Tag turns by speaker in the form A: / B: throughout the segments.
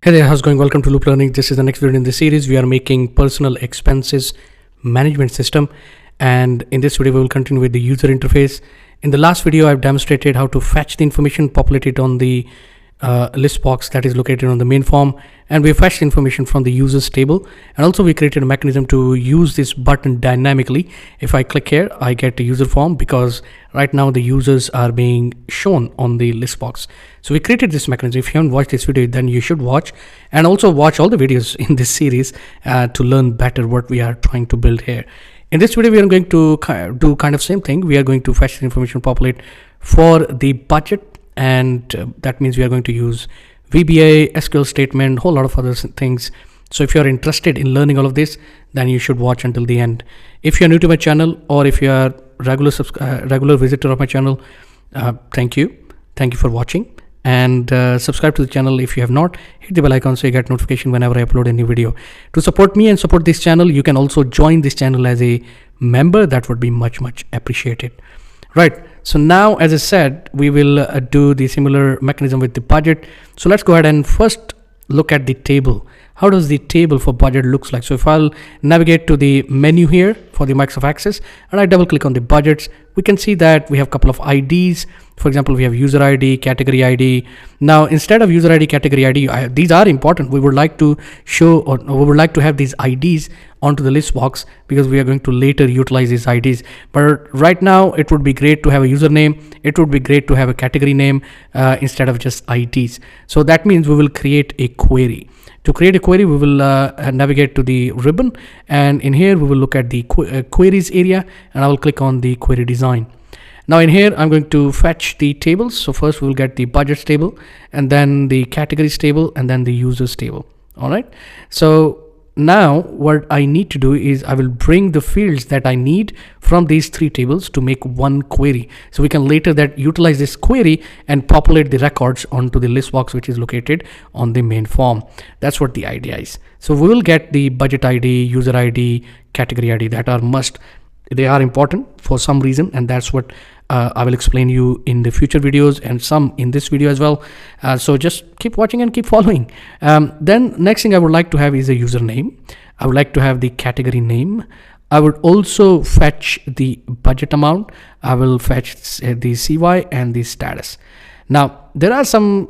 A: Hey there, how's it going? Welcome to Looplearnings. This is the next video in the series. We are making personal expenses management system, and in this video we will continue with the user interface. In the last video I've demonstrated how to fetch the information, populate it on the list box that is located on the main form, and we fetched information from the users table, and also we created a mechanism to use this button dynamically. If I click here, I get a user form because right now the users are being shown on the list box. So we created this mechanism. If you haven't watched this video, then you should watch, and also watch all the videos in this series to learn better what we are trying to build here. In this video we are going to do kind of same thing. We are going to fetch the information, populate for the budget, and that means we are going to use VBA, SQL statement, whole lot of other things. So if you are interested in learning all of this, then you should watch until the end. If you're new to my channel, or if you are regular visitor of my channel, thank you for watching, and subscribe to the channel if you have not. Hit the bell icon so you get notification whenever I upload a new video. To support me and support this channel, you can also join this channel as a member. That would be much appreciated. Right, so now as I said, we will do the similar mechanism with the budget. So let's go ahead and first look at the table. How does the table for budget looks like? So if I'll navigate to the menu here for the Microsoft Access, and I double click on the budgets, we can see that we have a couple of IDs. For example, we have user ID, category ID. Now instead of user ID, category ID, these are important. We would like to show, or we would like to have these IDs onto the list box because we are going to later utilize these IDs. But right now it would be great to have a username. It would be great to have a category name instead of just IDs. So that means we will create a query. To create a query, we will navigate to the ribbon, and in here we will look at the queries area, and I will click on the query design. Now in here I'm going to fetch the tables. So first we will get the budgets table, and then the categories table, and then the users table. All right, so now what I need to do is I will bring the fields that I need from these three tables to make one query, so we can later utilize this query and populate the records onto the list box which is located on the main form. That's what the idea is. So we will get the budget ID, user ID, category ID. That are must. They are important for some reason, and that's what I will explain you in the future videos, and some in this video as well. So just keep watching and keep following. Then next thing I would like to have is a username. I would like to have the category name. I would also fetch the budget amount. I will fetch the CY and the status. Now there are some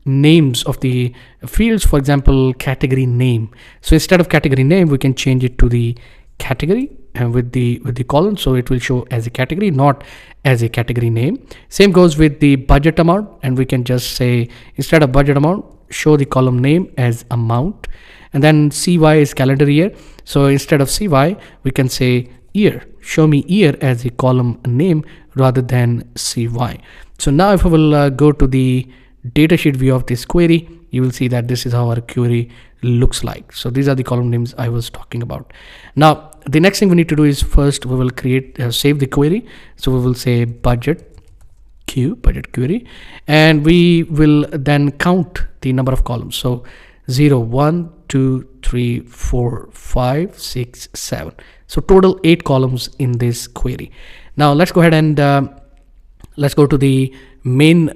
A: names of the fields. For example, category name. So instead of category name, we can change it to the category and with the column, so it will show as a category, not as a category name. Same goes with the budget amount, and we can just say instead of budget amount, show the column name as amount, and then CY is calendar year. So instead of CY, we can say year, show me year as a column name rather than CY. So now if I will go to the datasheet view of this query, you will see that this is how our query looks like. So these are the column names I was talking about. Now the next thing we need to do is first we will create save the query. So we will say budget query, and we will then count the number of columns. So 0, 1, 2, 3, 4, 5, 6, 7. So total 8 columns in this query. Now let's go ahead and let's go to the main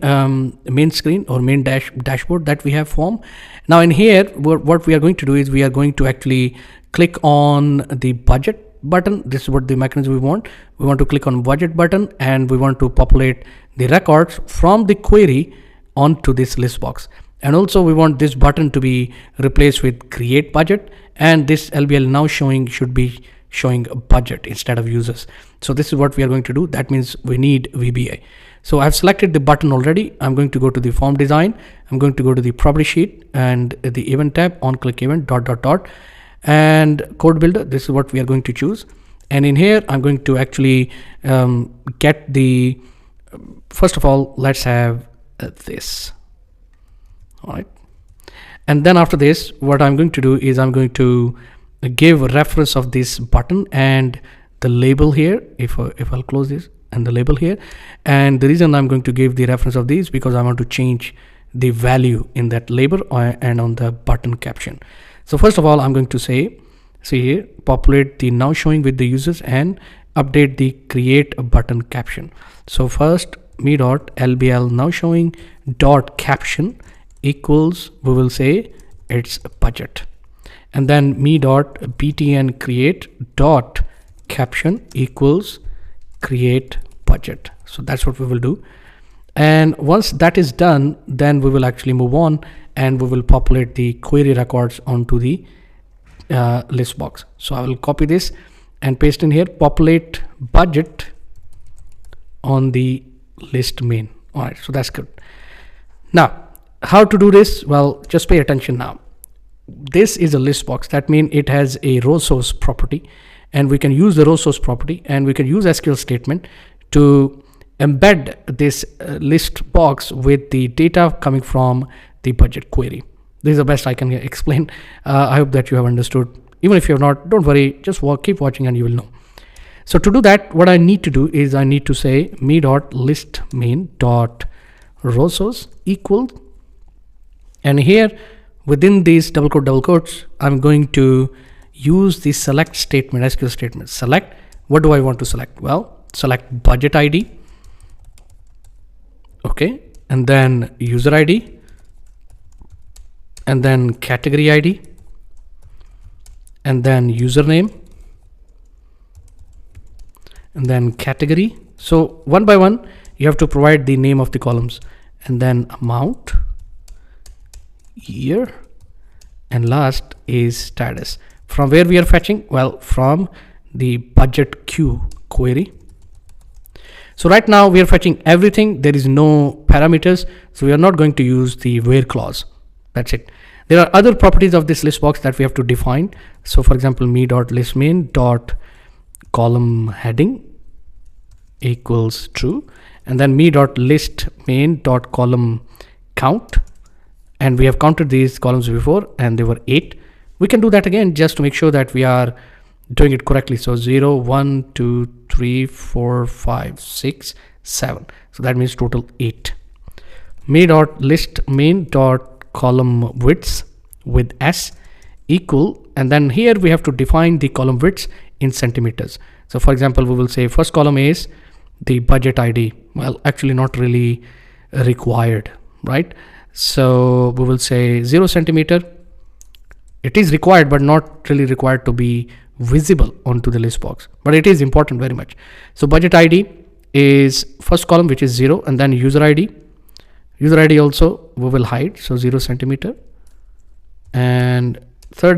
A: screen or main dashboard that we have form. Now in here what we are going to do is we are going to actually click on the budget button. This is what the mechanism we want. We want to click on budget button, and we want to populate the records from the query onto this list box. And also we want this button to be replaced with create budget, and this LBL now showing should be showing a budget instead of users. So this is what we are going to do. That means we need VBA. So I've selected the button already. I'm going to go to the form design. I'm going to go to the property sheet and the event tab, on click event ... and code builder. This is what we are going to choose. And in here I'm going to actually get the first of all, let's have this. All right, and then after this what I'm going to do is I'm going to give a reference of this button and the label here. If I'll close this, and the label here, and the reason I'm going to give the reference of these because I want to change the value in that label and on the button caption. So first of all I'm going to say, see here, populate the now showing with the users and update the create a button caption. So first me dot lbl now showing dot caption equals, we will say it's budget. And then me dot btn create dot caption equals create budget. So that's what we will do. And once that is done, then we will actually move on and we will populate the query records onto the list box. So I will copy this and paste in here, populate budget on the list main. All right, so that's good. Now, how to do this? Well, just pay attention now. This is a list box. That means it has a row source property, and we can use the row source property and we can use SQL statement to embed this list box with the data coming from the budget query. This is the best I can explain. I hope that you have understood. Even if you have not, don't worry, just keep watching and you will know. So to do that, what I need to do is I need to say me.list main.row source equal, and here within these double quotes, I'm going to use the select statement, SQL statement. Select, what do I want to select? Well, select budget ID, okay, and then user ID, and then category ID, and then username, and then category. So one by one, you have to provide the name of the columns, and then amount, year, and last is status. From where we are fetching? Well, from the budget queue query. So right now we are fetching everything. There is no parameters, so we are not going to use the where clause. That's it. There are other properties of this list box that we have to define. So for example, me.listMain.column heading equals true, and then me.listMain.column count, and we have counted these columns before and they were 8. We can do that again just to make sure that we are doing it correctly. So 0, 1, 2, 3, 4, 5, 6, 7. So that means total 8. Me.listMain.column widths with S equal, and then here we have to define the column widths in centimeters. So for example, we will say first column is the budget ID. Well, actually not really required, right? So we will say 0 centimeter. It is required, but not really required to be visible onto the list box, but it is important very much. So budget ID is first column, which is 0, and then user ID. User ID also we will hide, so 0 centimeter. And third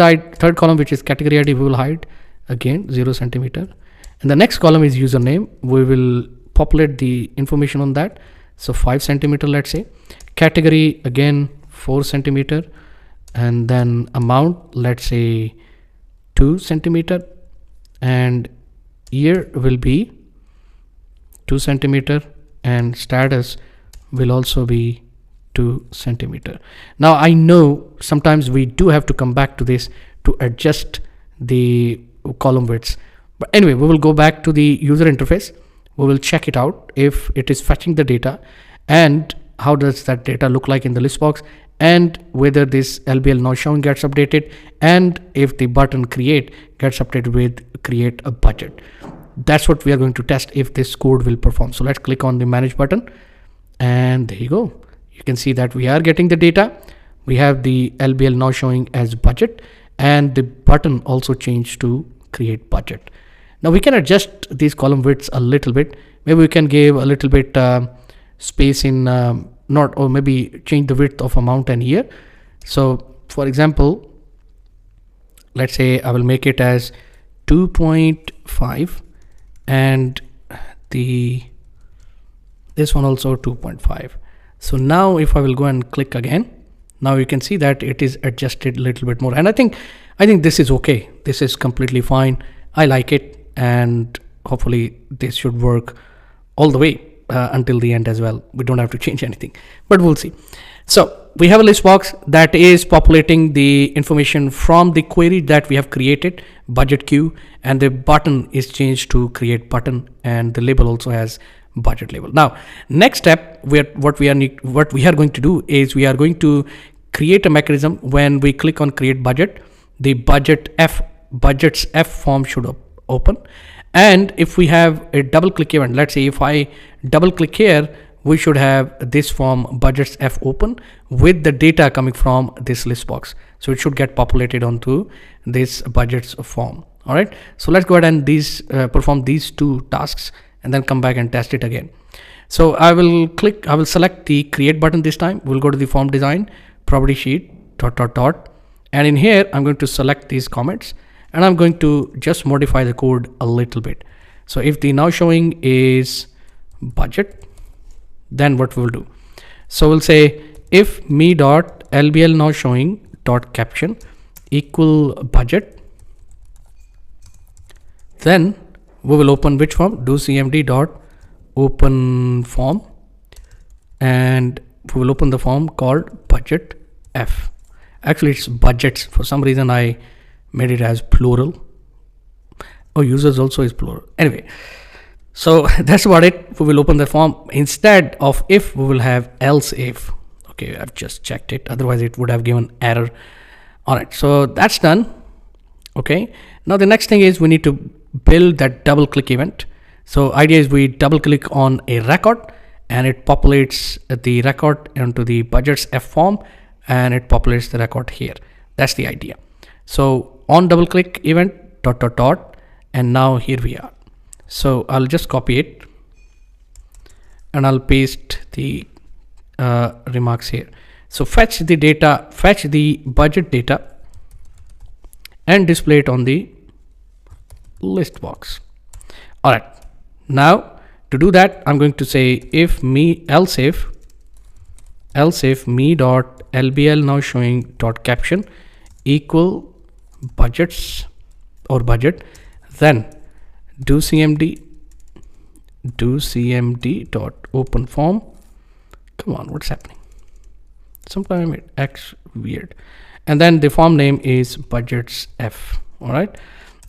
A: column, which is category ID, we will hide again 0 centimeter. And the next column is username. We will populate the information on that. So 5 centimeter, let's say. Category again 4 centimeter, and then amount, let's say 2 centimeter, and year will be 2 centimeter, and status will also be 2 centimeter. Now I know sometimes we do have to come back to this to adjust the column widths, but anyway, we will go back to the user interface. We will check it out if it is fetching the data, and how does that data look like in the list box, and whether this LBL now showing gets updated, and if the button create gets updated with create a budget. That's what we are going to test if this code will perform. So let's click on the manage button, and there you go. You can see that we are getting the data. We have the LBL now showing as budget, and the button also changed to create budget. Now we can adjust these column widths a little bit. Maybe we can give a little bit space in or maybe change the width of amount and year. So for example, let's say I will make it as 2.5, and this one also 2.5. So now if I will go and click again, now you can see that it is adjusted a little bit more, and I think this is okay. This is completely fine. I like it, and hopefully this should work all the way until the end as well. We don't have to change anything, but we'll see. So we have a list box that is populating the information from the query that we have created, budget queue, and the button is changed to create button, and the label also has budget label. Now next step, what we are going to do is we are going to create a mechanism. When we click on create budget, the budgets F form should open, and if we have a double click event, let's say if I double click here, we should have this form budgets F open with the data coming from this list box. So it should get populated onto this budgets form. All right, so let's go ahead and perform these two tasks and then come back and test it again. So I will select the create button this time. We'll go to the form design, property sheet, ... and in here I'm going to select these comments and I'm going to just modify the code a little bit. So if the now showing is budget, then what we'll do, so we'll say if me.lbl now showing dot caption equal budget, then we will open which form, do cmd dot open form, and we will open the form called budget F. Actually it's budgets, for some reason I made it as plural. Oh, users also is plural. Anyway, so that's about it. We will open the form. Instead of if, we will have else if. Okay, I've just checked it, otherwise it would have given error. All right, so that's done. Okay, now the next thing is we need to build that double click event. So idea is we double click on a record and it populates the record into the budgets F form and it populates the record here. That's the idea. So on double click event ... and now here we are. So I'll just copy it and I'll paste the remarks here. So fetch the data, fetch the budget data and display it on the list box. All right, now to do that I'm going to say if else if me dot lbl now showing dot caption equal budgets or budget, then do cmd dot open form. Come on, what's happening? Sometimes it acts weird. And then the form name is budgets F. All right,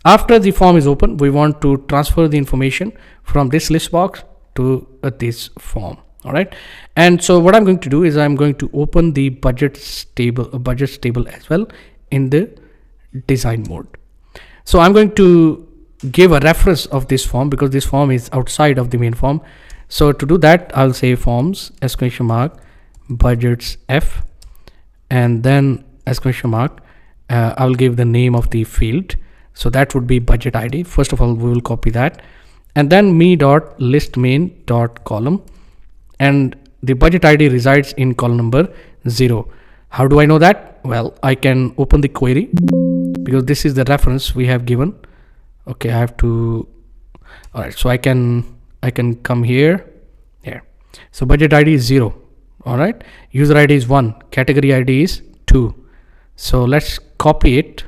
A: after the form is open, we want to transfer the information from this list box to this form. All right, and so what I'm going to do is I'm going to open the budgets table as well in the design mode. So I'm going to give a reference of this form because this form is outside of the main form. So to do that, I'll say forms exclamation mark budgets F, and then exclamation mark I'll give the name of the field. So that would be budget ID. First of all, we will copy that, and then me dot list main dot column, and the budget ID resides in column number 0. How do I know that? Well, I can open the query because this is the reference we have given. Okay, I have to, all right, so I can come here. So budget ID is 0. All right, user ID is 1, category ID is 2. So let's copy it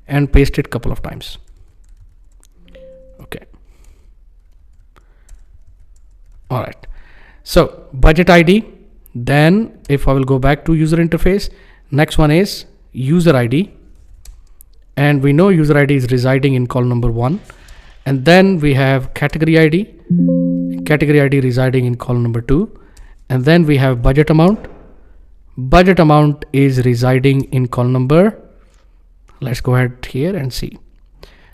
A: and paste it a couple of times. Okay, all right, so budget ID. Then if I will go back to user interface, next one is user ID, and we know user ID is residing in column number 1, and then we have category ID residing in column number 2, and then we have budget amount is residing in column number, let's go ahead here and see.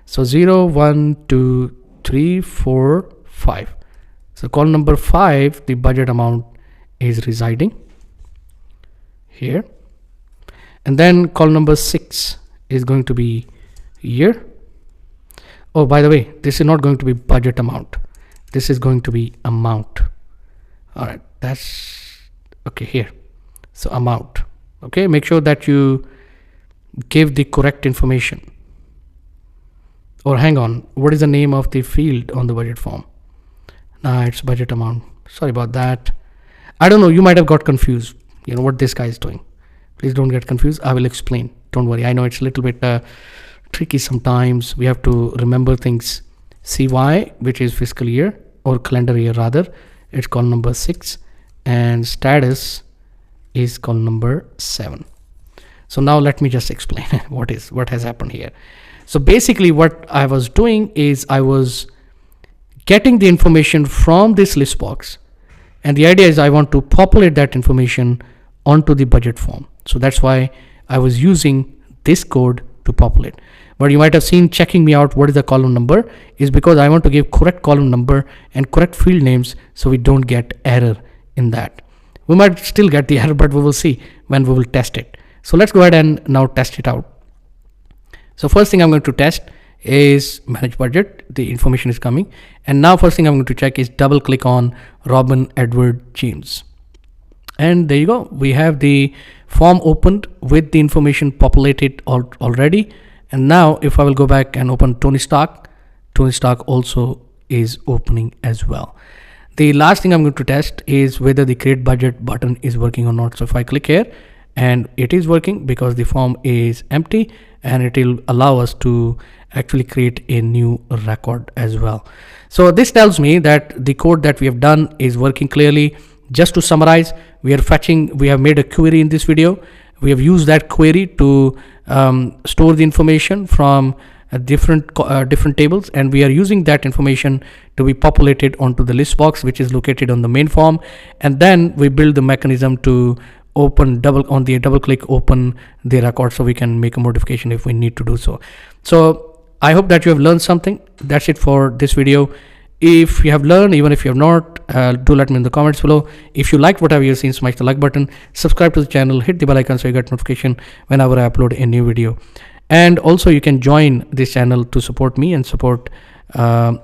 A: So 0 1 2 3 4 5. So column number 5, the budget amount is residing here, and then column number 6 is going to be year. Oh, by the way, this is not going to be budget amount, this is going to be amount. All right, that's okay here. So amount. Okay, make sure that you give the correct information. Or hang on, what is the name of the field on the budget form? Nah, it's budget amount. Sorry about that. I don't know, you might have got confused, you know what this guy is doing. Please don't get confused, I will explain, don't worry. I know it's a little bit tricky sometimes, we have to remember things. CY, which is fiscal year or calendar year rather, it's column number 6, and status is column number 7. So now let me just explain what has happened here. So basically what I was doing is I was getting the information from this list box, and the idea is I want to populate that information onto the budget form. So that's why I was using this code to populate. But you might have seen checking me out what is the column number is because I want to give correct column number and correct field names so we don't get error in that. We might still get the error, but we will see when we will test it. So let's go ahead and now test it out. So first thing I'm going to test is manage budget. The information is coming, and now first thing I'm going to check is double click on Robin Edward James, and there you go. We have the form opened with the information populated already. And now if I will go back and open Tony Stark also is opening as well. The last thing I'm going to test is whether the create budget button is working or not. So if I click here, and it is working because the form is empty, and it will allow us to actually create a new record as well. So this tells me that the code that we have done is working clearly. Just to summarize, we have made a query in this video. We have used that query to store the information from different tables, and we are using that information to be populated onto the list box, which is located on the main form. And then we build the mechanism to double click open the record so we can make a modification if we need to do so. So I hope that you have learned something. That's it for this video. If you have learned, even if you have not, do let me in the comments below. If you liked whatever you've seen, smash the like button, subscribe to the channel, hit the bell icon so you get notification whenever I upload a new video. And also you can join this channel to support me and support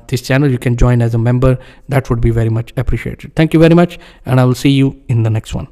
A: this channel. You can join as a member. That would be very much appreciated. Thank you very much, and I will see you in the next one.